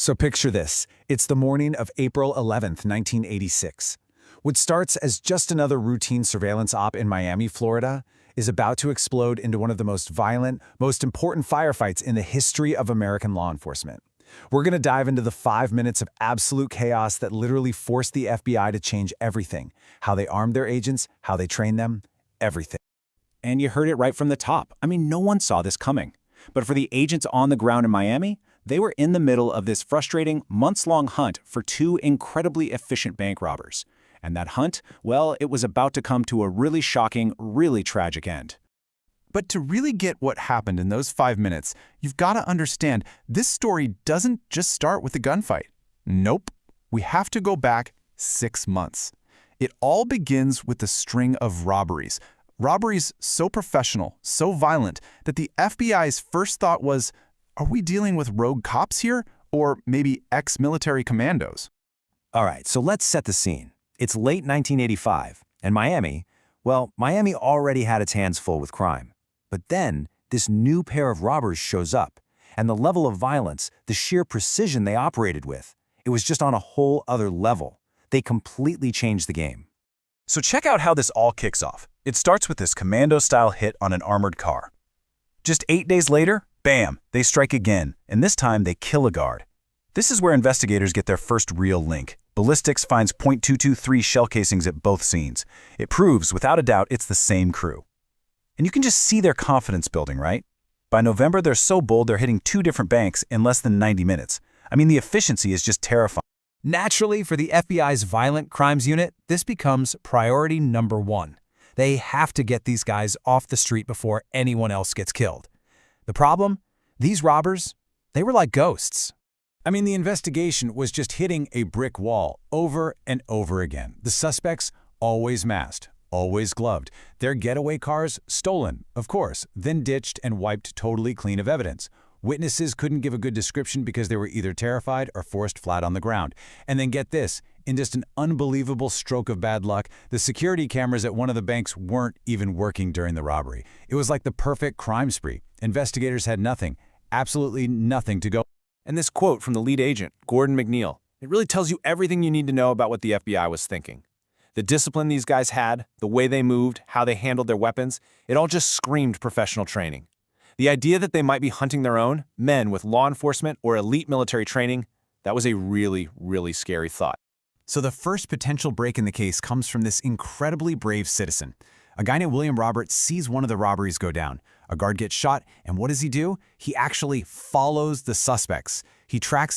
So picture this. It's the morning of April 11th, 1986. What starts as just another routine surveillance op in Miami, Florida, is about to explode into one of the most violent, most important firefights in the history of American law enforcement. We're going to dive into the 5 minutes of absolute chaos that literally forced the FBI to change everything. How they armed their agents, how they trained them, everything. And you heard it right from the top. I mean, no one saw this coming. But for the agents on the ground in Miami, they were in the middle of this frustrating, months-long hunt for two incredibly efficient bank robbers. And that hunt, well, it was about to come to a really shocking, really tragic end. But to really get what happened in those 5 minutes, you've got to understand this story doesn't just start with a gunfight. Nope. We have to go back 6 months. It all begins with a string of robberies. Robberies so professional, so violent, that the FBI's first thought was, are we dealing with rogue cops here? Or maybe ex-military commandos? All right, so let's set the scene. It's late 1985, and Miami already had its hands full with crime. But then, this new pair of robbers shows up, and the level of violence, the sheer precision they operated with, it was just on a whole other level. They completely changed the game. So check out how this all kicks off. It starts with this commando-style hit on an armored car. Just 8 days later, bam, they strike again, and this time they kill a guard. This is where investigators get their first real link. Ballistics finds .223 shell casings at both scenes. It proves, without a doubt, it's the same crew. And you can just see their confidence building, right? By November, they're so bold they're hitting 2 different banks in less than 90 minutes. I mean, the efficiency is just terrifying. Naturally, for the FBI's Violent Crimes Unit, this becomes priority number 1. They have to get these guys off the street before anyone else gets killed. The problem? These robbers, they were like ghosts. I mean, the investigation was just hitting a brick wall over and over again. The suspects always masked, always gloved. Their getaway cars stolen, of course, then ditched and wiped totally clean of evidence. Witnesses couldn't give a good description because they were either terrified or forced flat on the ground. And then get this, in just an unbelievable stroke of bad luck, the security cameras at one of the banks weren't even working during the robbery. It was like the perfect crime spree. Investigators had nothing, absolutely nothing to go. And this quote from the lead agent, Gordon McNeil, it really tells you everything you need to know about what the FBI was thinking. The discipline these guys had, the way they moved, how they handled their weapons, it all just screamed professional training. The idea that they might be hunting their own, men with law enforcement or elite military training, that was a really, really scary thought. So the first potential break in the case comes from this incredibly brave citizen. A guy named William Roberts sees one of the robberies go down. A guard gets shot, and what does he do? He actually follows the suspects. He tracks them